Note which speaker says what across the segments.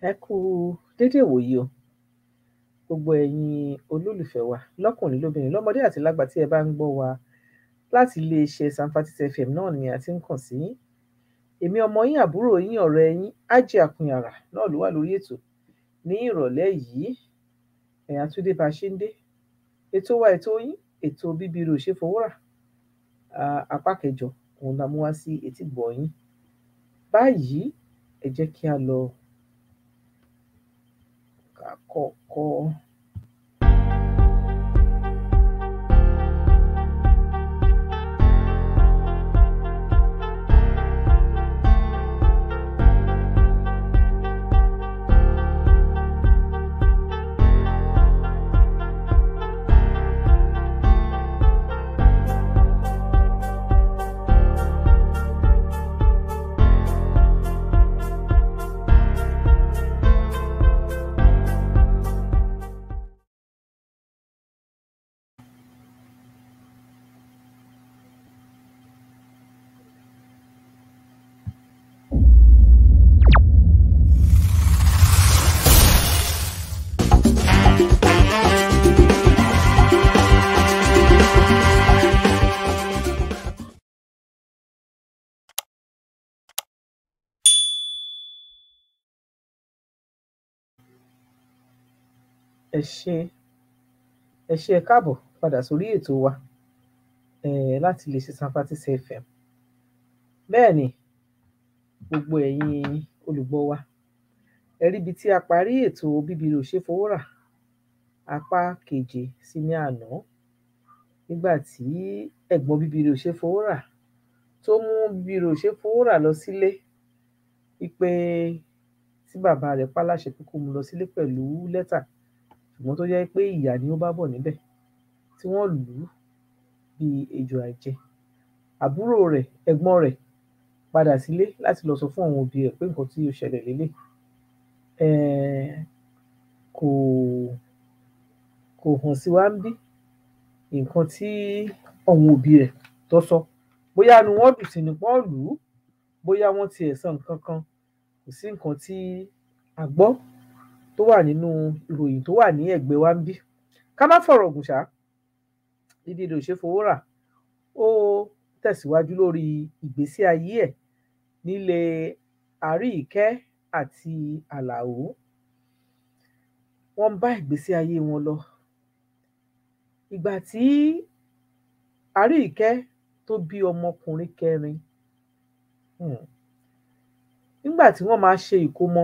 Speaker 1: Ẹ kú dédé ìwòyí o, gbogbo ẹ̀yin olólùfẹ́ wa lọ́kùnrin lóbìnrin lọ́mọdé àti lágbà tí ẹ bá ń gbọ́ wa láti iléeṣẹ́ Sampfatis FM náà ni a ti ń kàn sí yín. Èmi ọmọ yín àbúrò yín ọ̀rẹ́ yín Ájì Àkúnyàrà náà ló wà lórí ètò ní ìrọ̀lẹ́ yìí. Ẹ̀yà túndé bá ṣe ń dé ètò wa ètò yín ètò Bibireosefowora apá kẹjọ òun la mú wá sí etí gbọ̀ yín. Báyìí ẹ jẹ́ kí a lọ kọ́kọ́. Ẹ ṣé ẹ káàbọ̀ padà sórí ètò wa láti iléeṣẹ́ Sampfatis FM. Bẹ́ẹ̀ ni gbogbo ẹ̀yin olùgbọ́ wa ẹ rí ibi tí a parí ètò Bibireosefowora apá keje sí ní àná, nígbà tí ẹ̀gbọ́n Bibireosefowora tó mú Bibireosefowora lọ sílé wípé tí bàbá rẹ̀ pa láṣẹ pé kó mú lọ sílé pẹ̀lú lẹ́tà, ṣùgbọ́n tó jẹ́ pé ìyà ni ó bá bọ̀ níbẹ̀, tí wọ́n lù ú bí ejò àìjẹ. Àbúrò rẹ̀ ẹ̀gbọ́n rẹ̀ padà sílé láti lọ sọ fún àwọn òbí rẹ̀ pé nǹkan tí ó ṣẹlẹ̀ lélẹ̀. Kò hàn sí wa ń bí nǹkan tí àwọn òbí rẹ̀ tó sọ, bóyá nu wọ́n dùn sí ní pọ́n lù ú, bóyá wọ́n ti ẹ̀san nǹkan kan, kò sí nǹkan tí a gbọ́ tó wà nínú ìròyìn tó wà ní ẹ̀gbẹ́ wa ń bí. Ká má fọ̀rọ̀ gùn ṣá, Bibireosefowora ó tẹ̀síwájú lórí ìgbésí ayé ẹ̀ nílé Àríìkẹ́ àti Àlàó. Wọ́n bá ìgbésí ayé wọn lọ. Ìgbà tí Àríìkẹ́ tó bí ọmọkùnrin kẹrin, nígbà tí wọ́n máa ṣe ìkómọ,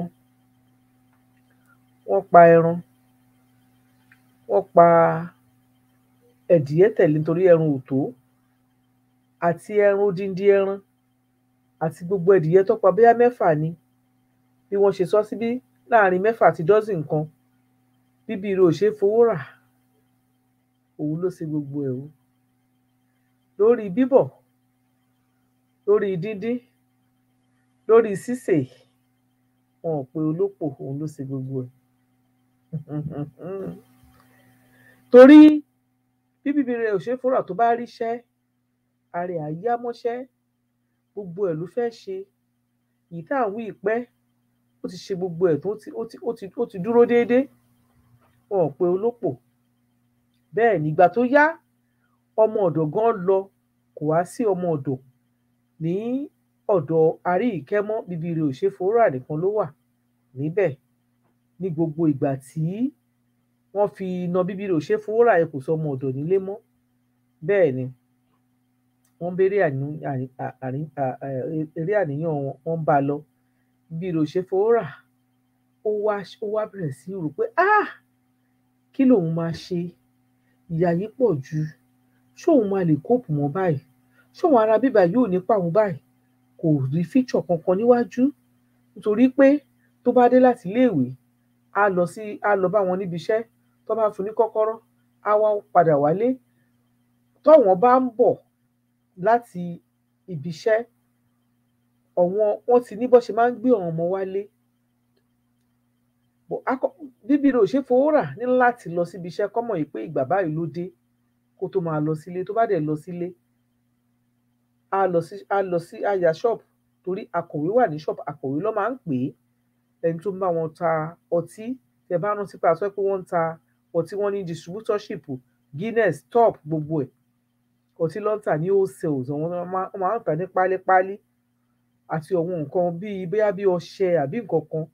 Speaker 1: wọ́n pa ẹran, wọ́n pa ẹdìyẹ tẹ̀lé nítorí ẹran ò tó, àti ẹran odindi ẹran àti gbogbo ẹdìyẹ tó pa bóyá 6 ni bí wọ́n ṣe sọ síbí, láàrin 6 àti dọ́sìn kan. Bibireosefowora òun ló ṣe gbogbo ẹ̀ o, lórí bíbọ̀, lórí díndín, lórí sísè, wọn ò pe olópò, òun ló ṣe gbogbo ẹ̀. Torí bí Bibireosefowora tó bá ríṣẹ́, ààrẹ àyámọ́ṣẹ́, gbogbo ẹ̀ ló fẹ́ ṣe. Yìí tá à ń wí ìpẹ́, ó ti ṣe gbogbo ẹ̀ tó ó ti dúró déédéé, wọn ò pe olópò. Bẹ́ẹ̀ nígbà tó yá, ọmọ ọ̀dọ̀ gan lọ, kò wá sí ọmọ ọ̀dọ̀ ní ọ̀dọ̀ Àríìkẹ́ mọ́. Bibireosefowora nìkan ló wà níbẹ̀. Ní gbogbo ìgbà tí wọ́n fi na Bibireosefowora ẹ kò sọ ọmọ ọ̀dọ̀ nílé mọ́. Bẹ́ẹ̀ ni wọ́n béèrè eré àníyàn wọn bá lọ. Bibireosefowora ó wá bẹ̀rẹ̀ sí rò pé kí lòun máa ṣe, ìyà yìí pọ̀ jù, ṣóun máa lè kóòpù mọ́ báyìí, ṣóun ara bíbá yóò nípa òun báyìí. Kò rí fíṣọ̀ kankan níwájú, nítorí pé tó bá dé láti iléèwé á lọ bá wọn níbi iṣẹ́, tó bá fún ní kọ́kọ́rọ́ á wá padà wálé. Tọ́wọ́n bá ń bọ̀ láti ibi iṣẹ́, wọ́n ti ní bó ṣe máa ń gbé àwọn ọmọ wálé. Bibireosefowora ní láti lọ síbi iṣẹ́ kó mọ̀ pé ìgbà báyìí ló dé kó tó máa lọ sílé. Tó bá dẹ̀ lọ sílé, á lọ sí àyà ṣọ́ọ̀bù, torí akọ̀wé wà ní ṣọ́ọ̀bù, akọ̀wé ló máa ń pè é. ẹni tó ń bá wọn ta ọtí. Tẹ́ bá rántí pé a sọ pé wọ́n ń ta ọtí, wọ́n ní distributorship, Guinness, top, gbogbo ẹ̀. Ọtí ló ń tà ní wholesale, wọ́n máa ń tà ní pálípálí àti àwọn nǹkan bíi bóyá bí ọṣẹ àbí nǹkan kan.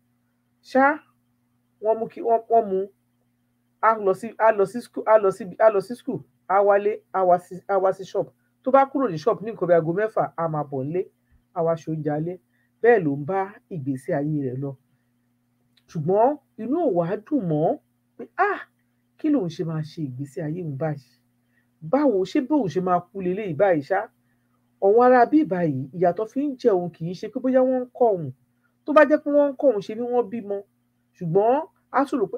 Speaker 1: Ṣá, wọ́n mú á lọ sí school, á wálé, á wá sí shop. Tó bá kúrò ní shop ní nǹkan bí aago 6, á máa bọ̀ nílé, á wá ṣe oúnjẹ alẹ́. Bẹ́ẹ̀ ló ń bá ìgbésí ayé rẹ̀ lọ. Ṣùgbọ́n inú ò wá dùn mọ́ pé kí lòun ṣe máa ṣe ìgbésí ayé òun báyìí? Báwo ṣé bóun ṣe máa kú leléyìí báyìí ṣá? Àwọn ará bí báyìí ìyàtọ̀ fi ń jẹ òun, kì í ṣe pé bóyá wọ́n ń kọ́ òun. Tó bá jẹ́ pé wọ́n ń kọ́ òun ṣe bí wọ́n bímọ. Ṣùgbọ́n á tún rò pé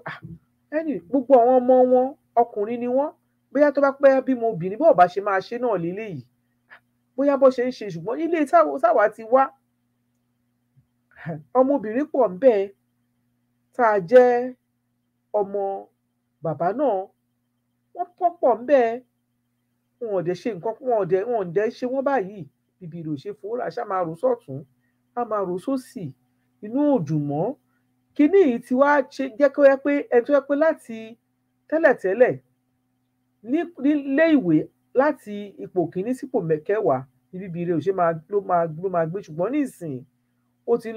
Speaker 1: gbogbo àwọn ọmọ wọn ọkùnrin ni wọ́n. Bóyá tó bá pẹ́ bímọ obìnrin, bó bá ṣe máa ṣe náà leléyìí. Bóyá bó ṣe ń ṣe, ṣùgbọ́n ilé táwa ti wá, ọmọbìnrin pọ̀ ń bẹ tá a jẹ́ ọmọ bàbá náà, wọ́n pọ̀ ń bẹ. Wọn ò dẹ̀ ṣe nǹkan, wọn ò dẹ̀ ṣe wọ́n báyìí. Bibireosefowora ṣá máa rò sọ́tún, á máa rò sósì, inú ò dùn mọ́. Kíní yìí ti wá jẹ́ kó yẹ pé ẹni tó yẹ pé láti tẹ́lẹ̀tẹ́lẹ̀ nílé ìwé láti ipò kìíní sípò 10 ní Bibireose ló máa gbé. Ṣùgbọ́n nísìnyí ó ti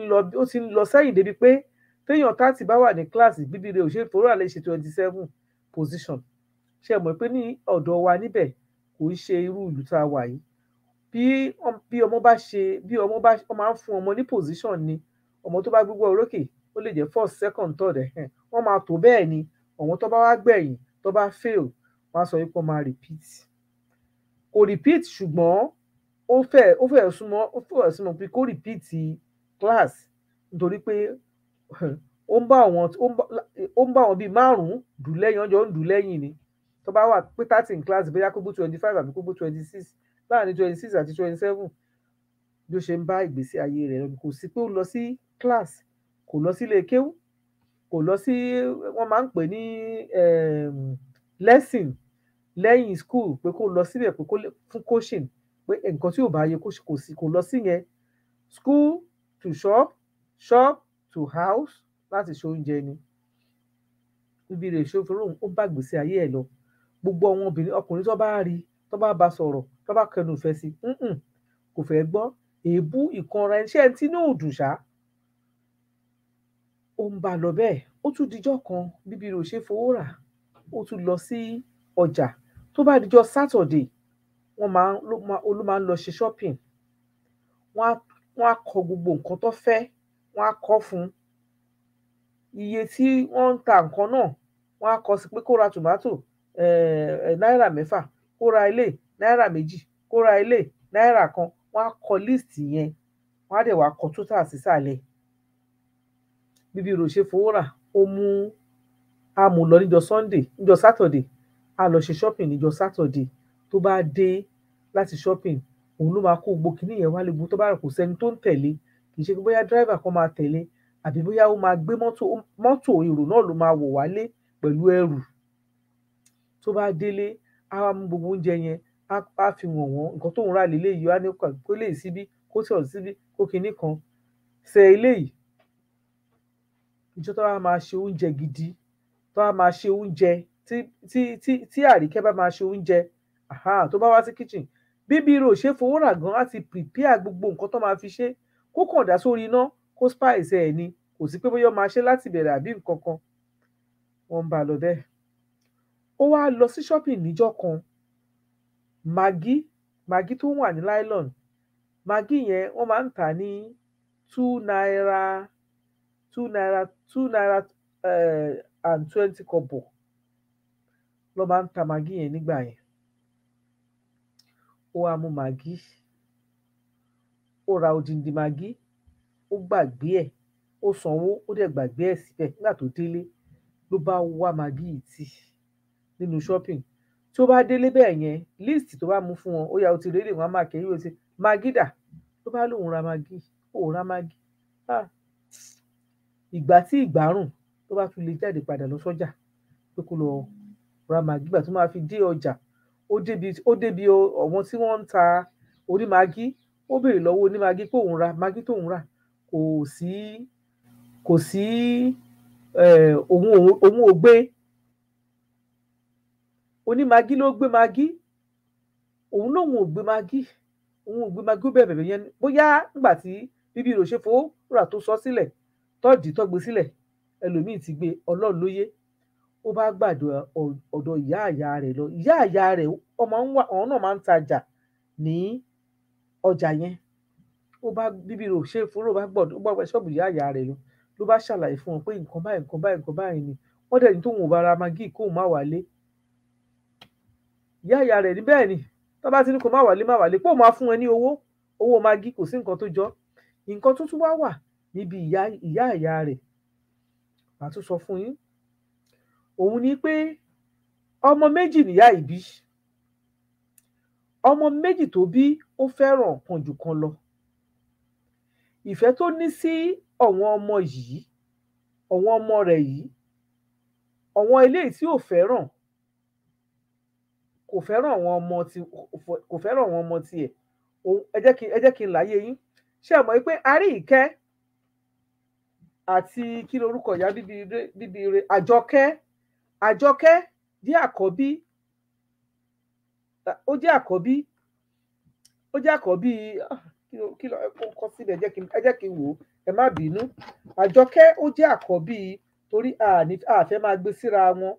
Speaker 1: ń lọ sẹ́yìn débi pé téèyàn 30 bá wà ní kíláàsì, Bibireosefowora lè ṣe 27 position. Ṣé ẹ mọ̀ pé ní ọ̀dọ̀ wa níbẹ̀ kò ń ṣe irú ìlú tá a wà yìí. Bí ọmọ máa ń fún ọmọ ní position ni. Ọmọ tó bá gbégbá orókè, ó lè jẹ́ first, second, third, wọ́n máa tò bẹ́ẹ̀ ni. Àwọn tó bá wá gbẹ̀yìn, tó bá fail, wọ́n á sọ wípé wọ́n máa repeat. Kò repeat, ṣùgbọ́n ó fẹ́ súnmọ́ pé kó repeat class, nítorí pé ó ń bá àwọn bíi 5 dùn lẹ́yìn, ọjọ́ ń dùn lẹ́yìn ni. Tó bá wà pé 30 in class, bóyá kó gbé 25 àbí kó gbé 26, láàrin 26 àti 27 bí ó ṣe ń bá ìgbésí ayé rẹ̀ lọ. Kò sí pé ó lọ sí class, kò lọ sí ilé kéwú, kò lọ sí, wọ́n máa ń pè ní lesson lẹ́yìn school, pé kó lọ síbẹ̀ pé fún coaching, pé nǹkan tí ò bá yẹ kò lọ sí yẹn. School to shop, shop to house, láti ṣe oúnjẹ ni. Bibireosefowora ó bá ìgbésí ayé ẹ̀ lọ. Gbogbo àwọn ọkùnrin tó bá rí, tó bá bá sọ̀rọ̀, tó bá kẹnu ìfẹ́ sí, kò fẹ́ gbọ́. Èébú, ìkanra, iṣẹ́ tí inú ò dùn ṣá. Ó ń bá lọ bẹ́ẹ̀. Ó tún dijọ́ kan, Bibireosefowora ó tún lọ sí ọjà. Tó bá dijọ́ Saturday, ló máa ń lọ ṣe shopping. Wọ́n á kọ gbogbo nǹkan tó fẹ́, wọ́n á kọ fún iye tí wọ́n ń ta nǹkan náà. Wọ́n á kọ sí pé kó ra tomato náírà 6, kó ra ilé náírà 2, kó ra ilé náírà 1. Wọ́n á kọ list yẹn, wọ́n á dẹ̀ wá kọ total sísàlẹ̀. Bibireosefowora á mú lọ níjọ́ Saturday, á lọ ṣe shopping níjọ́ Saturday. Tó bá dé láti shopping, òun ló máa kó gbogbo kíní yẹn wálé. Gbogbo tó bá rà, kò sẹ́ni tó ń tẹ̀lé. Kì í ṣe pé bóyá driver kan máa tẹ̀lé, àbí bóyá ó máa gbé mọ́tò èrò náà ló máa wọ̀ wálé pẹ̀lú ẹrù. Tó bá délé, á wá mú gbogbo oúnjẹ yẹn, á fi wọ̀n wọ́n. Nǹkan tóun rà leléyìí, á ní kó lè síbí, kó tọ̀ síbí, kó kinní kan. Ṣe eléyìí. Ìjọ tó bá máa ṣe oúnjẹ gidi, tó bá máa ṣe oúnjẹ tí Àríkẹ́ bá máa ṣe oúnjẹ, tó bá wá sí kitchen, Bibireosefowora gan á ti prepare gbogbo nǹkan tó máa fi ṣe. Kó kàn dá sórí iná, kó spice ẹ̀ ni. Kò sí pé bóyá ó máa ṣe láti bẹ̀rẹ̀ àbí nǹkan kan. Wọ́n ń bá lọ bẹ́ẹ̀. Ó wá lọ sí shopping níjọ́ kan. Maggi tó wà ní nylon, Maggi yẹn wọ́n máa ń tà ní 2 naira and 20 kobo ló máa ń ta Maggi yẹn nígbà yẹn. Ó wá mú Maggi, ó ra odindi Maggi, ó gbàgbé ẹ̀, ó sanwó, ó dẹ̀ gbàgbé ẹ̀ síbẹ̀. Nígbà tó délé, ló bá wá Maggi yìí tì nínú shopping. Tí ó bá délé bẹ́ẹ̀ yẹn, list tó bá mú fún wọn, ó yá, ó ti rélé, wọ́n á máa kẹ́yìn ó ti Maggi dà. Ló bá lóun ra Maggi, ó ra Maggi. Ìgbà tí ìgbárùn tó bá tún lè jáde padà lọ sọ́jà pé kó lọ ra Maggi. Ìgbà tó máa fi dé ọjà, ó débi ọ̀wọ́n tí wọ́n ń ta orí Maggi. Ó béèrè lọ́wọ́ oní Maggi pé òun ra Maggi tóun rà, kò sí kò sí òun ò gbé, onímagí ló gbé magí, òun lòun ò gbé magí, òun ò gbé magí, ó bẹ̀rẹ̀ yẹn bóyá nígbà tí Bibireosefowora tó sọ sílẹ̀ tọ́ọ̀dì tó gbé sílẹ̀ ẹlòmíì ti gbé, Ọlọ́run ló yé. Ó bá gbàdọ̀ ọ̀dọ̀ ìyá àyà rẹ̀ lọ. Ìyá àyà rẹ̀ ọ̀hún náà máa ń tajà ní ọjà yẹn. Ó bá Bibireosefowora bá gbọ́ ṣọ́ọ̀bù ìyá àyà rẹ̀ ló bá ṣàlàyé fún wọn pé nǹkan báyìí nǹkan báyìí nǹkan báyìí ni wọ́n dẹ̀ ní tóun ò bá ra magí kóun má wálé. Ìyá àyà rẹ̀ ní bẹ́ẹ̀ ni tó bá ti ní kó má wálé pé òun máa fún ẹ ní owó magí, kò sí nǹkan tó jọ. Nǹkan tó tún wá wà níbi ìyá àyà rẹ̀ màá tún sọ fún yín, òun ni pé ọmọ méjì níyà ìbí, ọmọ méjì tó bí ó fẹ́ràn kan jù kan lọ. Ìfẹ́ tó ní sí ọ̀wọ́n ọmọ yìí, ọ̀wọ́n ọmọ rẹ̀ yìí, ọ̀wọ́n eléyìí tí ò fẹ́ràn, kò fẹ́ràn àwọn ọmọ tiẹ̀. Ẹ jẹ́ kí n láyé yín. Ṣé ẹ mọ̀ pé Àríìkẹ́ àti kí lorúkọ ìyá Bíbire, Àjọkẹ́ jẹ́ àkọ́bí, ó jẹ́ àkọ́bí kí ló kọ síbẹ̀, ẹ jẹ́ kí n wò ó, ẹ má bínú. Àjọkẹ́ ó jẹ́ àkọ́bí, torí a fẹ́ máa gbé síra wọn.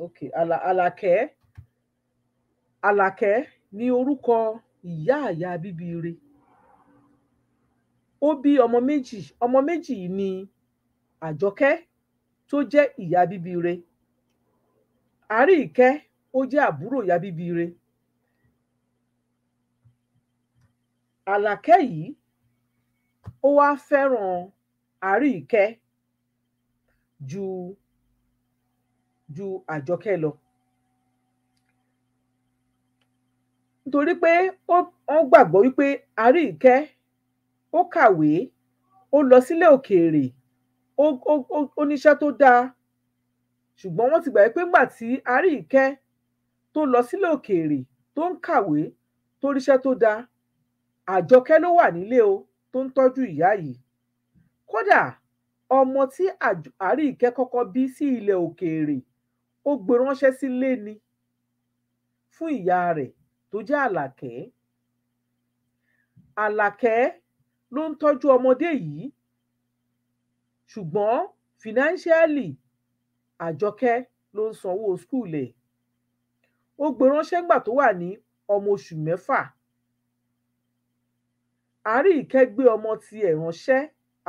Speaker 1: Okay, Àlàkẹ́ ní orúkọ ìyá àyà Bíbire. Ó bí ọmọ méjì yìí ní Àjọkẹ́ tó jẹ́ ìyá Bíbire. Àríìkẹ́ ó jẹ́ àbúrò ìyá Bíbire. Àlàkẹ́ yìí ó wá fẹ́ràn Àríìkẹ́ ju Àjọkẹ́ lọ, nítorí pé wọ́n gbàgbọ́ wípé Àríìkẹ́ ó kàwé, ó lọ sílé òkèèrè, ó níṣẹ́ tó dáa, ṣùgbọ́n wọ́n ti gbà pé ńgbà tí Àríìkẹ́ tó lọ sílé òkèèrè tó ń kàwé tó ríṣẹ́ tó dáa, Àjọkẹ́ ló wà nílé o tó ń tọ́jú ìyá yìí. Kódà ọmọ tí Àríìkẹ́ kọ́kọ́ bí sí ilẹ̀ òkèèrè, ó gbé ránṣẹ́ sílé ni fún ìyá rẹ̀ tó jẹ́ Àlàkẹ́. Àlàkẹ́ ló ń tọ́jú ọmọdé yìí, ṣùgbọ́n financially Àjọkẹ́ ló ń sanwó school ẹ̀. Ó gbé ránṣẹ́ nígbà tó wà ní ọmọ oṣù 6. Àríìkẹ́ gbé ọmọ tiẹ̀ ránṣẹ́,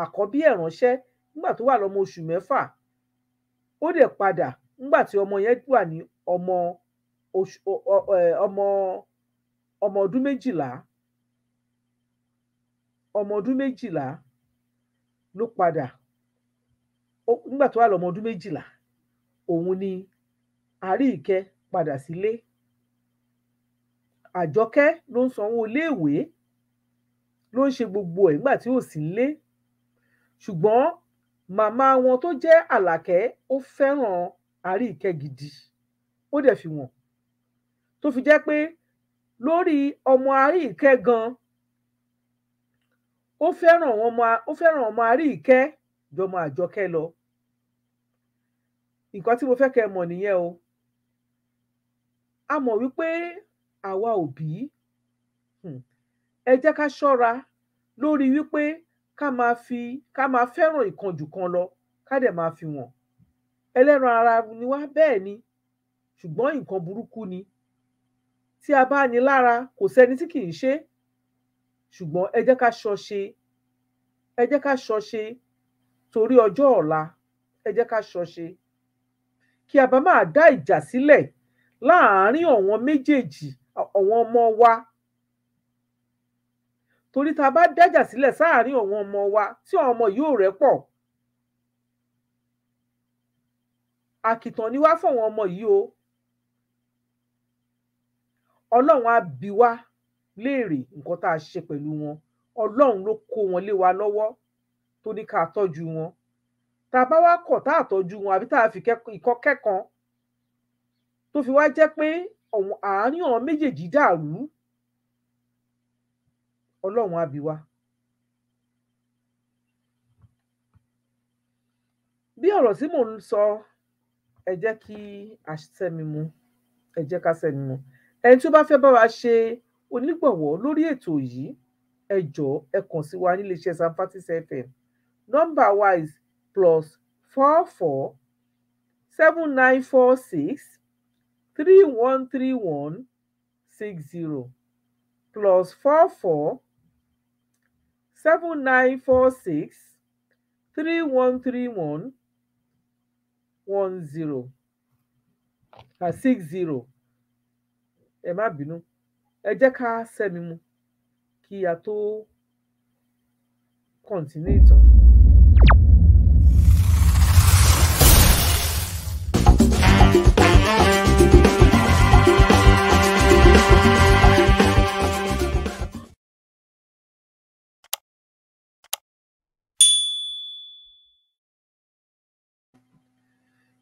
Speaker 1: àkọ́bí ẹ̀ ránṣẹ́ nígbà tó wà lọ́mọ oṣù 6. Ó dẹ̀ padà nígbà tí ọmọ yẹn wà ní ọmọ ọdún 12. Ọmọ ọdún 12 ló padà. Nígbà tó wà lọ́mọ ọdún 12, òun ni Àríìkẹ́ padà sílé. Àjọkẹ́ ló ń sanwó iléèwé, ló ń ṣe gbogbo ẹ̀ nígbà tí ò sí nílé. Ṣùgbọ́n màmá wọn tó jẹ́ Àlàkẹ́ ó fẹ́ràn Àríìkẹ́ gidi, ó dẹ̀ fi wọ̀n, tó fi jẹ́ pé lórí ọmọ Àríìkẹ́ gan, ó fẹ́ràn ọmọ Àríìkẹ́ ju ọmọ Àjọkẹ́ lọ. Nǹkan tí mo fẹ́ kẹ́ mọ̀ nìyẹn o. A mọ̀ wípé àwa òbí, ẹ jẹ́ ká ṣọ́ra lórí wípé ká máa fẹ́ràn ìkan jù kan lọ, ká dẹ̀ máa fi wọ̀n. Ẹlẹ́ran ara ni wá, bẹ́ẹ̀ ni, ṣùgbọ́n nǹkan burúkú ni. Tí a bá ní lára, kò sẹ́ni tí kì í ṣe, ṣùgbọ́n ẹ jẹ́ ká ṣọ́ṣe torí ọjọ́ ọ̀la. Ẹ jẹ́ ká ṣọ́ṣe kí a bá máa dá ìjà sílẹ̀ láàárín ọ̀wọ́n méjèèjì, ọ̀wọ́n ọmọ wa. Torí tá a bá dájà sílẹ̀ sáàárín ọ̀wọ́n ọmọ wa, tí àwọn ọmọ yóò rẹ́pọ̀, àkìtàn ni wá fọ̀wọ́n ọmọ yìí o. Ọlọ́run á bi wá léèrè nǹkan tá a ṣe pẹ̀lú wọn. Ọlọ́run ló kó wọn lé wa lọ́wọ́ tó ní ká tọ́jú wọn. Tá a bá wá kọ̀ tá a tọ́jú wọn, àbí tá a fi ìkọ́ kẹ́kan tó fi wá jẹ́ pé àárín àwọn méjèèjì dàrú, Ọlọ́run á bi wá. Bí ọ̀rọ̀ tí mò ń sọ, ẹ jẹ́ kí a sẹ́mi mu, ẹ jẹ́ ká sẹ́mi mu. Ẹni tí ó bá fẹ́ bá wa ṣe onígbọ̀wọ́ lórí ètò yìí, ẹ jọ̀ọ́ ẹ kàn sí wa nílé iṣẹ́ Sampfatis FM. Nọ́mbà wa is +44 7946 3131 60 +44 7946 3131 60. Ẹ má bínú, ẹ jẹ́ ká sẹ́mi mu kí a tó kọ̀ǹtínú ìtàn.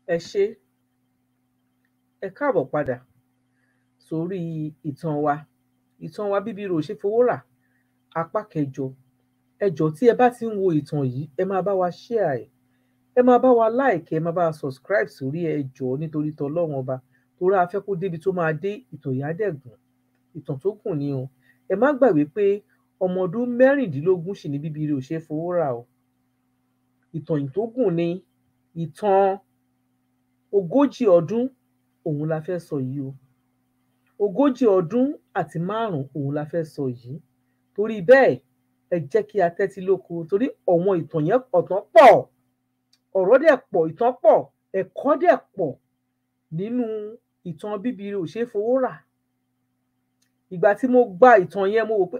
Speaker 1: Ẹ ṣé, ẹ káàbọ̀ padà sórí ìtàn wa Bibireosefowora apá 8. Ẹ jọ̀ọ́ tí ẹ bá ti ń wo ìtàn yìí, ẹ máa bá wa share ẹ̀, ẹ máa bá wa like, ẹ máa bá wa subscribe sórí ẹ jọ̀ọ́ nítorí t'Ọlọ́run ọba, torí a fẹ́ kó débi tó máa dé. Ìtàn yìí á dẹ̀ gùn, ìtàn tó gùn ni o. Ẹ má gbàgbé pé ọmọ ọdún 16 sì ni Bibireosefowora o. Ìtàn yìí tó gùn ni, ìtàn 40 ọdún òun la fẹ́ sọ yìí o. 40 ọdún àti 5 òun la fẹ́ sọ yìí. Torí bẹ́ẹ̀, ẹ jẹ́ kí a tẹ́tí lóko, torí àwọn ìtàn yẹn ọ̀tàn pọ̀, ọ̀rọ̀ dẹ̀ pọ̀, ìtàn pọ̀, ẹ̀kọ́ dẹ̀ pọ̀ nínú ìtàn Bibireosefowora. Ìgbà tí mo gba ìtàn yẹn, mo wò pé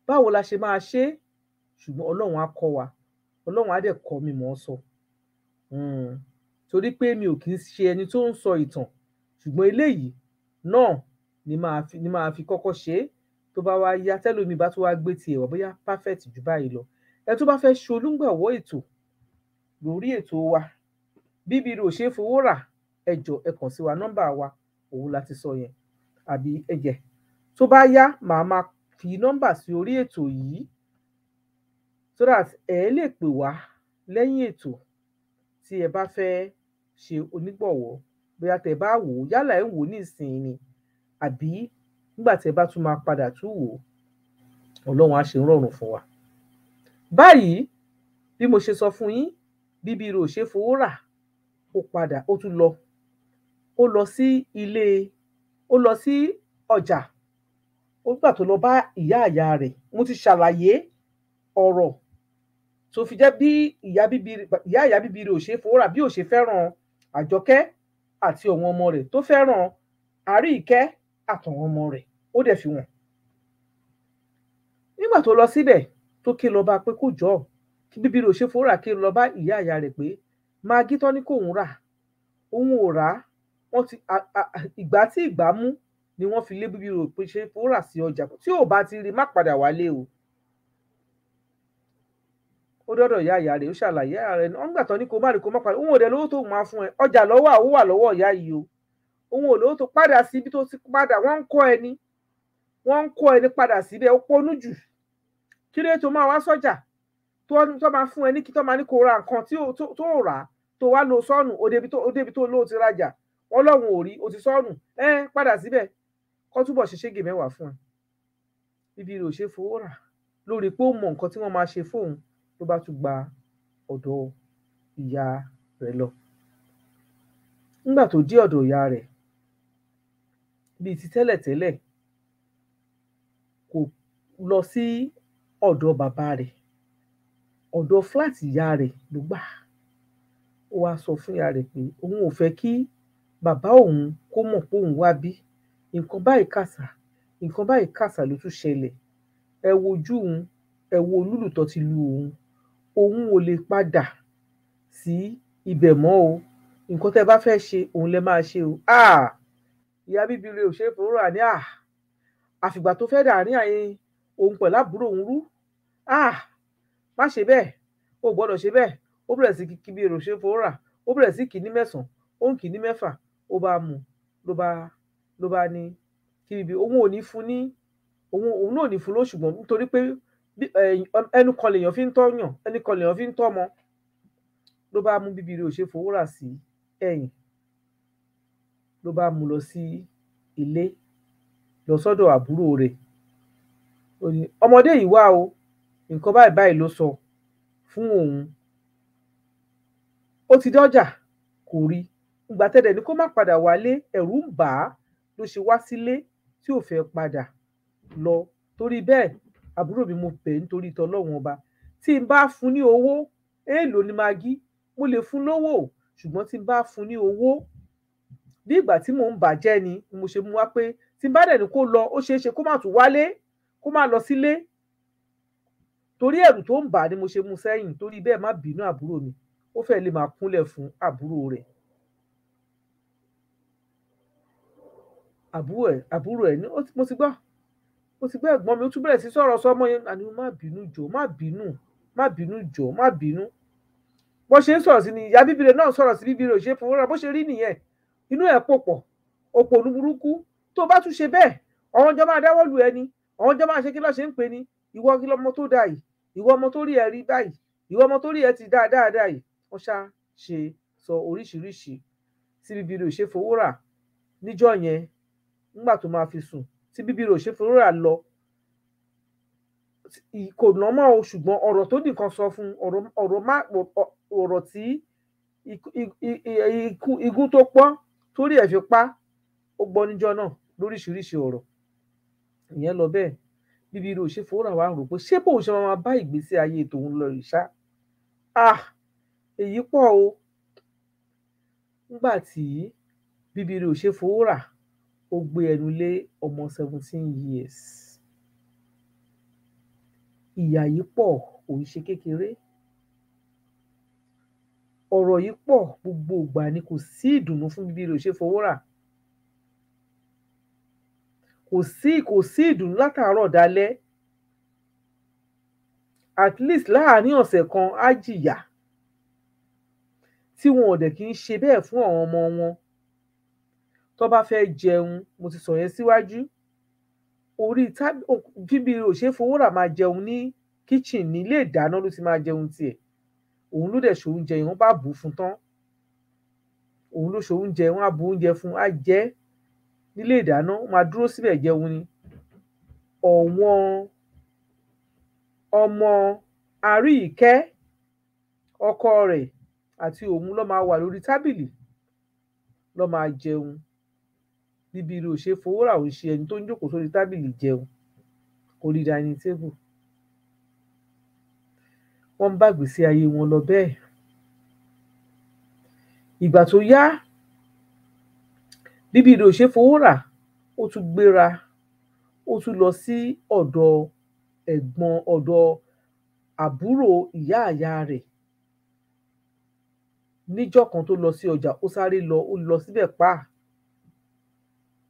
Speaker 1: báwo la ṣe máa ṣe, ṣùgbọ́n Ọlọ́run á kọ́ wa, Ọlọ́run á dẹ̀ kọ́ mi mọ̀ ọ́ sọ. Torí pé mi ò kì í ṣe ẹni tó ń sọ ìtàn, ṣùgbọ́n eléyìí náà ni máa fi kọ́kọ́ ṣe é. Tó bá wá yá, tẹ́lómi bá tún wá gbé tiẹ̀ wá, bóyá perfect jù báyìí lọ. Ẹ tó bá fẹ́ ṣe olùgbọ̀wọ́ ètò lórí ètò wa Bibireosefowora, ẹ jọ̀ọ́ ẹ kàn sí wa, nọ́mbà wa òun la ti sọ yẹn. Àbí ẹ̀jẹ̀ tó bá yá, màá máa fi nọ́mbà sí orí ètò yìí so that ẹ lè pè wá lẹ́yìn ètò tí ẹ bá fẹ́ ṣe onígbọ̀wọ́. Bóyá tẹ́ bá wò ó, yálà ẹ ń wò ó nísìnyí ni, àbí nígbà tí ẹ bá tún máa padà tún wò ó, Ọlọ́run á ṣe rọrùn fún wa. Báyìí, bí mo ṣe sọ fún yín, Bibireosefowora ó lọ sí ọjà. Ó gbà tó lọ bá ìyá rẹ̀. Mo ti ṣàlàyé ọ̀rọ̀ tó fi jẹ́ bí ìyá Bibireosefowora bí ó ṣe fẹ́ràn Àjọkẹ́ àti àwọn ọmọ rẹ̀, tó fẹ́ràn Àríkẹ́ àtàwọn ọmọ rẹ̀, ó dẹ̀ fi wọ̀n. Nígbà tó lọ síbẹ̀, tó ké lọ bá pé kó jọ̀ọ́, kí Bibireosefowora ké lọ bá ìyá rẹ̀ pé magí tán ní kóun rà, òun ò rà á. Ìgbà tí ìgbà mú ni wọ́n fi lé Bibireosefowora sí ọjà. Tí ò bá ti rí, má padà wálé o. Ó dọ́dọ̀ ìyá rẹ̀, ó ṣàlàyé ìyá rẹ̀. Wọ́n gbà tán ní kó má rí, kó má padà. Òun ò dẹ̀ lówó tó máa fún ẹ. Ọjà lọ́wọ́ àwọn wà lọ́wọ́ ìyá yìí o. Òun ò lówó tó padà sí ibi tó ti padà. Wọ́n ń kọ́ ẹni padà síbẹ̀. Ó ponú jù. Kí ló tó máa wá sọ́jà tó máa fún ẹ ní kí tó máa ní kó ra nǹkan tó rà á, tó wá lọ sọ́nù, ó débi tó lóò ti rajà. Wọ́n lọ́hùn ò rí, ó ti sọ́nù. Padà síbẹ̀. Kọ́ túbọ̀ ṣe ṣége mẹ́wàá fún ẹ. Bibireosefowora lórí pé ó mọ nǹkan tí wọ́n máa ṣe fóun, ló bá tún gba ọ̀dọ̀ ìyá rẹ̀ lọ. Nígbà tó dé ọ̀dọ̀ ìyá rẹ̀, bíi ti tẹ́lẹ̀tẹ́lẹ̀, kò lọ sí ọ̀dọ̀ bàbá rẹ̀, ọ̀dọ̀ fúláàtì ìyá rẹ̀ ló gbà. Ó wá sọ fún ìyá rẹ̀ pé òun ò fẹ́ kí bàbá òun kó mọ̀ pé òun wá bí. Nǹkan báyìí kàsà ló tún ṣẹlẹ̀. Ẹ wojú òun, ẹ wo lúlù tó ti lu òun. Òun ò lè padà sí ibẹ̀ mọ́ o. Nǹkan tẹ́ bá fẹ́ ṣe, òun lẹ máa ṣe o. Ìyá Bibireosefowora ní àfìgbà tó fẹ́ dàárín òun pẹ̀lú àbúrò òun rú. Má ṣe bẹ́ẹ̀, o gbọ́dọ̀ ṣe bẹ́ẹ̀. Ó bẹ̀rẹ̀ sí kí Bibireosefowora, ó bẹ̀rẹ̀ sí kì ní 9, ó ń kì ní 6, ó bá mú, ló bá ló bá ní kí Bíbí òun ò ní fún ní òun náà ò ní fún ló, ṣùgbọ́n nítorí pé ẹnu kan lèèyàn fi ń tọ́yàn, ẹnu kan lèèyàn fi ń tọ́mọ, ló bá mú Bibireosefowora sí ẹ̀yìn, ló bá mú lọ sí ilé, lọ sọ́dọ̀ àbúrò rẹ̀. Ó ní ọmọdé yìí wá o, nǹkan báyìí báyìí ló sọ fún òun. Ó ti dọ́jà kò rí, ìgbà tẹ́lẹ̀ ní kó má padà wálé, ẹ̀rù ń bà á ló ṣe wá sílé tí ò fẹ́ padà lọ. Torí bẹ́ẹ̀ àbúrò mi, mo bẹ̀ nítorí tọlọ́run ọba, tí n bá fún ní owó, èèlò ni magí, mo lè fún lówó, ṣùgbọ́n tí n bá fún ní owó bí ìgbà tí mò ń bàjẹ́ ni mo ṣe mú wá pé tí n bá dẹ̀ ní kó lọ, ó ṣeé ṣe kó má tún wálé, kó má lọ sílé. Torí ẹ̀rù tó ń bà á ni mo ṣe mú sẹ́yìn. Torí bẹ́ẹ̀ má bínú àbúrò mi. Ó fẹ́ lè máa kúnlẹ̀ fún àbúrò rẹ̀. Àbúrò ẹ̀ ní mo ti gbọ́ ẹ̀gbọ́n mi, ó tún bẹ̀rẹ̀ sí sọ̀rọ̀ sọ́mọ yẹn. Àní má bínú jọ̀ọ́, má bínú jọ̀ọ́, má bínú. Bó ṣe ń sọ̀rọ̀ sí ni ìyá Bíbire náà sọ̀rọ̀ sí Bibireosefowora, bó ṣe rí nìyẹn. Inú ẹ̀ pòpọ̀, òpònú burúkú. Tó bá tún ṣe bẹ́ẹ̀, àwọn ọjọ́ máa dáwọ́ lù ẹni, àwọn ọjọ́ máa ṣe kí ló ṣe ń pè ní ìwọ kí lọmọ tó dà yìí, ìwọ ọmọ tó rí ẹ rí báyìí, ìwọ ọmọ tó rí ẹ ti dáadáa yìí. Wọ́n ṣá ṣe sọ oríṣiríṣi sí Bibireosefowora níjọ́ yẹn. Nígbà tó máa fi sùn, tí Bibireosefowora lọ, kò nọ́mọ̀ o, ṣùgbọ́n ọ̀rọ̀ tó nìkan sọ fún ọ̀rọ̀ tí igún tó pọ́n torí ẹ̀ fi pa, ó gbọ́ níjọ́ náà lóríṣiríṣi ọ̀rọ̀. Ìyẹn lọ bẹ́ẹ̀. Bibireosefowora wá rò pé ṣé bóun ṣe máa bá ìgbésí ayé tòun lọ ìṣá. Èyí pọ̀ o. Nígbà tí Bibireosefowora ó gbé ẹnu lé ọmọ 17 years, ìyà yìí pọ̀, kò ń ṣe kékeré. Ọ̀rọ̀ yìí pọ̀, gbogbo ìgbà ni kò sí ìdùnnú fún Bibireosefowora. Kò sí ìdùnnú látàárọ̀ dalẹ́. At least láàárín ọ̀sẹ̀ kan á jìyà, tí wọn ò dẹ̀ kí ń ṣe bẹ́ẹ̀ fún àwọn ọmọ wọn. Tó bá fẹ́ jẹun, mo ti sọ yẹn síwájú, orí Bibireosefowora máa jẹun ní kitchen, ní ilé ìdáná ló ti máa jẹun tiẹ̀. Òun ló dẹ̀ ṣe oúnjẹ yẹn, wọ́n bá bù fún tán. Òun ló ṣe oúnjẹ, wọ́n á bu oúnjẹ fún, á jẹ nílé ìdáná, wọ́n máa dúró síbẹ̀ jẹun ni. Ọ̀wọ́n ọmọ Àríìkẹ́, ọkọ rẹ̀ àti òun ló máa wà lórí tábìlì, ló máa jẹun. Bibireosefowora ò ń ṣe ẹni tó ń jókòó sórí tábìlì jẹun, orí dining table. Wọ́n ń bá ìgbésí ayé wọn lọ bẹ́ẹ̀. Ìgbà tó yá, Bibireosefowora ó tún gbéra, ó tún lọ sí ọ̀dọ̀ àbúrò ìyá rẹ̀. Níjọ́ kan tó lọ sí ọjà, ó sáré lọ, ó lọ síbẹ̀ pa.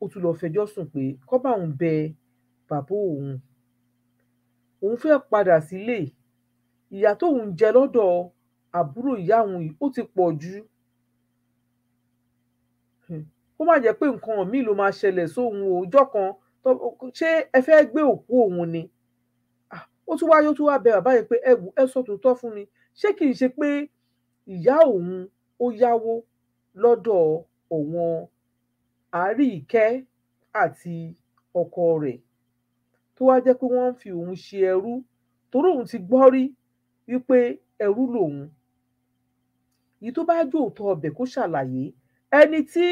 Speaker 1: Ó tún lọ fẹjọ́ sùn pé kó bá òun bẹ bàbá òun fẹ́ padà sílé. Ìyà tóun jẹ lọ́dọ̀ àbúrò ìyá òun yìí ó ti pọ̀ jù. Kó má jẹ́ pé nǹkan míì ló máa ṣẹlẹ̀ sóhun o. Ọjọ́ kan ṣé ẹ fẹ́ gbé òkú òun ni? Ó tún wá bẹ bàbá yẹn pé ẹ sọ tòótọ́ fún mi, ṣé kìí ṣe pé ìyá òun ó yáwó lọ́dọ̀ ọ̀wọ́n Àríìkẹ́ àti ọkọ rẹ̀, tó wá jẹ́ pé wọ́n ń fi òun ṣe ẹrú, torí òun ti gbọ́ rí wípé ẹrú lòun. Èyí tó bá jòótọ́ ọbẹ̀ kó ṣàlàyé. Ẹni tí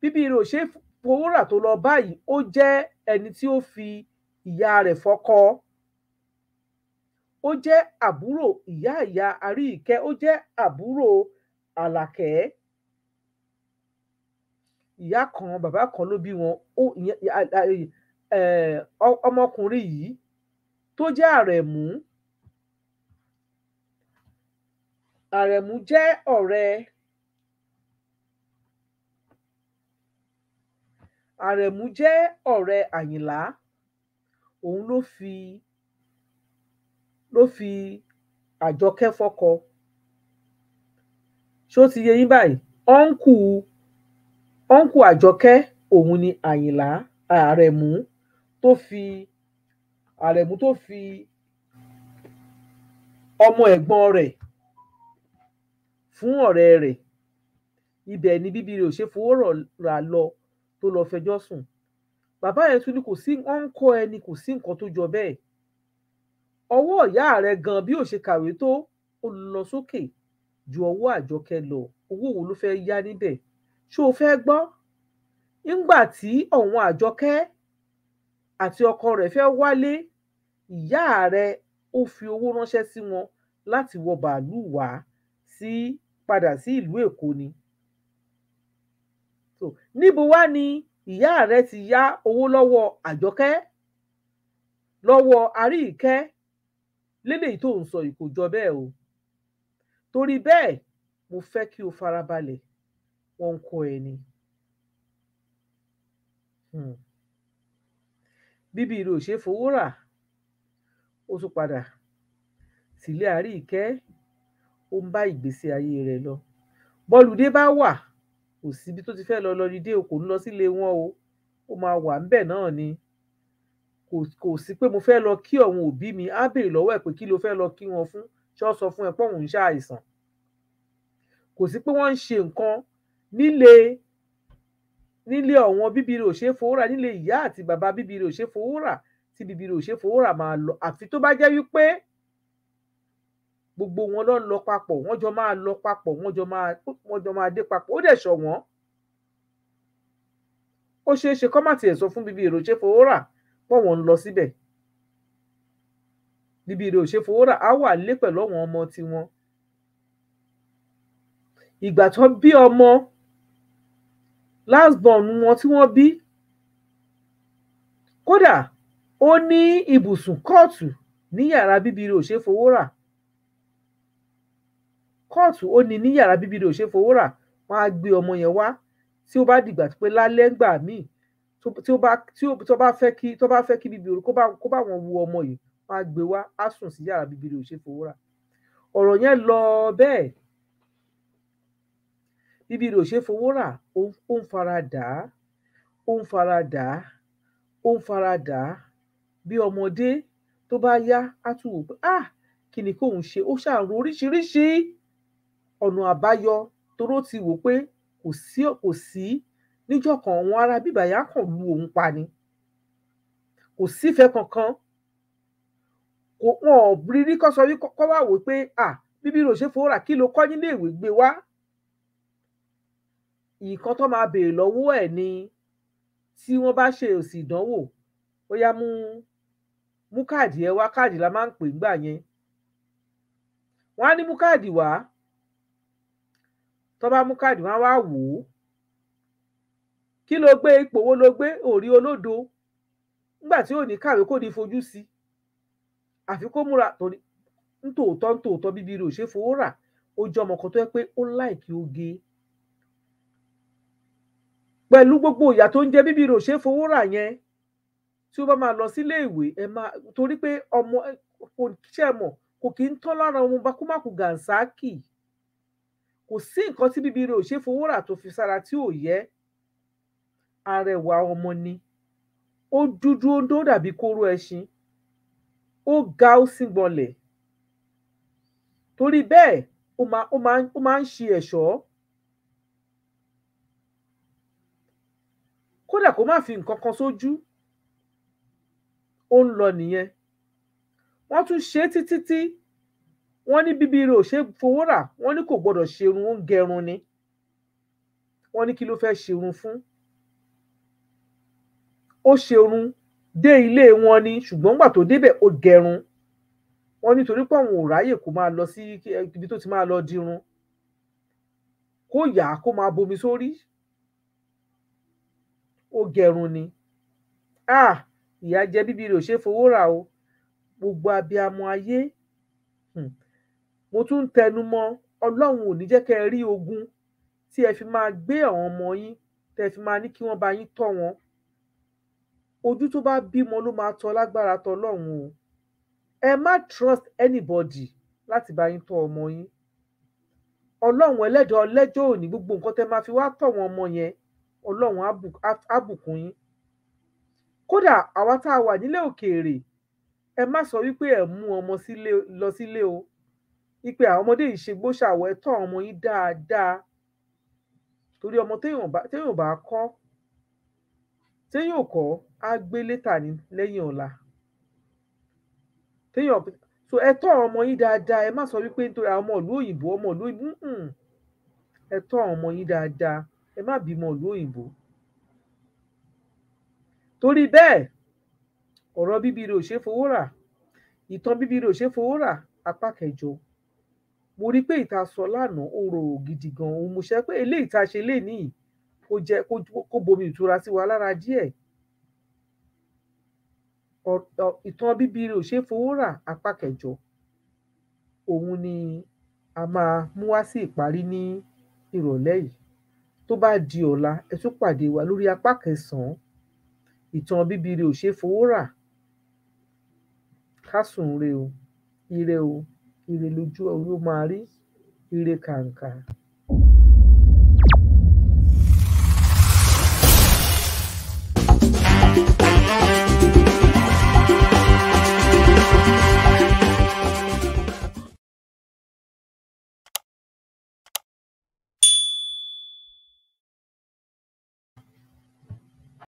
Speaker 1: Bibireosefowora tó lọ báyìí, ó jẹ́ ẹni tí ó fi ìyá rẹ̀ fọ́kọ. Ó jẹ́ àbúrò ìyá Àríìkẹ́, ó jẹ́ àbúrò Àlàkẹ́. Ìyá kan bàbá kan ló bí wọn. Ọmọkùnrin yìí tó jẹ́ Àrẹ̀mú jẹ́ ọ̀rẹ́ Àyìnlá. Òun ló fi Àjọkẹ́ fọ́kọ. Ṣó ti yé yín báyìí? Ọ́nkù Àjọkẹ́ òun ni Àyìnlá Àrẹ̀mú tó fi ọmọ ẹ̀gbọ́n rẹ̀ fún ọ̀rẹ́ rẹ̀. Ibẹ̀ ni Bibireosefowora lọ tó lọ fẹjọ́ sùn. Bàbá yẹn tún ní kò sí wọ́n ń kọ́ ẹni kò sí nǹkan tó jọ bẹ́ẹ̀. Ọwọ́ ìyá rẹ̀ gan bí ò ṣe kàwé tó ó lọ sókè ju ọwọ́ Àjọkẹ́ lọ. Owó wo ló fẹ́ yá níbẹ̀? Ṣé o fẹ́ gbọ́? Nígbà tí ọ̀wọ́n Àjọkẹ́ àti ọkọ rẹ̀ fẹ́ wálé, ìyá rẹ̀ ó fi owó ránṣẹ́ sí wọn láti wọ bàálù wá padà sí ìlú Èkó ni. Níbo wá ni ìyá rẹ̀ ti yá owó lọ́wọ́ Àjọkẹ́, lọ́wọ́ Àríkẹ́? Léléyìí tó ń sọ yìí kò jọ bẹ́ẹ̀ o. Torí bẹ́ẹ̀ mo fẹ́ kí o farabalẹ̀, wọ́n ń kọ́ ẹni. Bibireosefowora ó tún padà sílé Àríkẹ́, ó ń bá ìgbésí ayé rẹ̀ lọ. Bọ́lùdé bá wà, kò síbi tó ti fẹ́ lọ lọ́lidé o, kò ń lọ sílé wọn o, ó máa wà ńbẹ̀ náà ni. Kò sí pé mo fẹ́ lọ kí àwọn òbí mi, á béèrè lọ́wọ́ ẹ̀ pé kí ló fẹ́ lọ kí wọn fún, ṣé wọ́n sọ fún ẹ pé òun ń ṣàìsàn? Kò sí pé wọ́n ń ṣe nǹkan nílé ọ̀wọ́n Bibireosefowora, nílé ìyá àti bàbá Bibireosefowora tí Bibireosefowora máa lọ, àfi tó bá jẹ́ wípé gbogbo wọn ló ń lọ papọ̀, wọ́n jọ máa lọ papọ̀, wọ́n jọ máa dé papọ̀. Ó dẹ̀ ṣọ̀wọ́n. Ó ṣeé ṣe kọ́ má tiẹ̀ sọ fún Bibireosefowora pé wọ́n ń lọ síbẹ̀. Bibireosefowora á wà lé pẹ̀lú àwọn ọmọ tiwọn. Ìgbà tó bí ọmọ last born wọn tí wọ́n bí, kódà ó ní ibùsùn kóòtù ní yàrá Bibireosefowora. Kóòtù ó ní yàrá Bibireosefowora. Wọ́n á gbé ọmọ yẹn wá tí ó bá dìgbà pé lálẹ́ ńgbà míì tó bá fẹ́ kí Bibire kó bá wọn wo ọmọ yìí, wọ́n á gbé wá, á sùn sí yàrá Bibireosefowora. Ọ̀rọ̀ yẹn lọ bẹ́ẹ̀. Bibireosefowora ó ń faradà bí ọmọdé. Tó bá yá á tún wò pé kí ni kóun ṣe? Ó ṣàrò oríṣiríṣi ọ̀nà àbáyọ, toró ti wò pé kò sí níjọ́ kan àwọn ará bíbàyà kàn lu òun pa ni. Kò sífẹ̀ẹ́ kankan. Wọn ò rírí kọ́ sọ wípé kọ́ wá wò pé Bibireosefowora kí ló kọ́ nílé ìwé, gbé wá. Nǹkan tó máa béèrè lọ́wọ́ ẹ̀ ni tí wọ́n bá ṣe èsì ìdánwò, ó yá mú káàdì ẹ wá, káàdì la máa ń pè ńgbà yẹn. Wọ́n á ní mú káàdì wá. Tó bá mú káàdì wọ́n á wá wò ó. Kí ló gbé? Ipò wo ló gbé? Òrí olódo. Nígbà tí ò ní kàwé kò ní fojú sí. Àfi kó múra torí nítòótọ́ Bibireosefowora ó jẹ́ ọmọ kan tó yẹ pé ó láìkí oge. Pẹ̀lú gbogbo ìyà tó ń jẹ Bibireosefowora yẹn, tí ó bá máa lọ sílé ìwé, torí pé ọmọ kò ṣẹ́ mọ̀, kò kí ń tán lára ọmọ bákúmákù Gànsákì. Kò sí nǹkan tí Bibireosefowora tó fi sára tí ò yẹ. Arẹwà ọmọ ni. Ó dúdú ó dàbí kóró ẹṣin. Ó ga ó sì gbọ̀nlẹ̀. Torí bẹ́ẹ̀ ó máa ń ṣe ẹ̀ṣọ́. Kódà kó má fi nǹkan kan sójú, ó ń lọ nìyẹn. Wọ́n tún ṣe títí wọ́n ní Bibireosefowora, wọ́n ní kò gbọdọ̀ ṣerun, ó ń gẹrun ni. Wọ́n ní kí ló fẹ́ ṣerun fún? Ó ṣerun dé ilé wọn ni, ṣùgbọ́n nígbà tó débẹ̀ ó gẹrun. Wọ́n ní torí pé àwọn ò ráyè kó máa lọ sí ibi tó ti máa lọ dirun, kó yà á kó máa bomi sórí. Ó gẹrun ni. Ìyà jẹ Bibireosefowora o. Gbogbo abiyamọ ayé, mo tún ń tẹnu mọ́, Ọlọ́run ò ní jẹ́ kẹ́ ẹ rí ogun tí ẹ fi máa gbé àwọn ọmọ yín, tẹ́ fi máa ní kí wọ́n bá yín tọ́ wọn. Ojú tó bá bímọ ló máa tọ́ lágbára tọlọ́run o. Ẹ má trust anybody láti bá yín tọ́ ọmọ yín. Ọlọ́run ẹlẹ́dàá ọlẹ́jọ́ òní gbogbo nǹkan tẹ́ máa fi wá tọ́ wọn ọmọ yẹn, Ọlọ́run á bùkún yín. Kódà àwa tá a wà nílẹ̀ òkèèrè, ẹ má sọ wípé ẹ mú ọmọ lọ sílé o, wípé àwọn ọmọdé yìí ṣe gbóṣàwọ̀, ẹ tọ́ ọmọ yín dáadáa, torí ọmọ téèyàn bá kọ́, téèyàn kọ́ á gbé létà ní lẹ́yìn ọ̀la. So ẹ tọ́ ọmọ yín dáadáa, ẹ má sọ wípé nítorí àwọn ọmọ ìlú òyìnbó, ẹ tọ́ ọmọ yín dáadáa, ẹ má bímọ ìlú òyìnbó. Torí bẹ́ẹ̀, ọ̀rọ̀ Bibireosefowora, ìtàn Bibireosefowora apá 8. Mo rí pé ìta sọ lánàá ó rò gidi gan, òun mo ṣe pé eléyìí tá a ṣe lénìí kó jẹ́ kó bomi ìtura sí wa lára díẹ̀. Ìtàn Bibireosefowora apá 8 òun ni a máa mú wá sí ìparí ní ìrọ̀lẹ́ yìí. Tó bá di ọ̀la, ẹ tún pàdé wa lórí apá 9 ìtàn Bibireosefowora. Ká sùn re o, ire lójú ó máa rí, ire kàǹkà.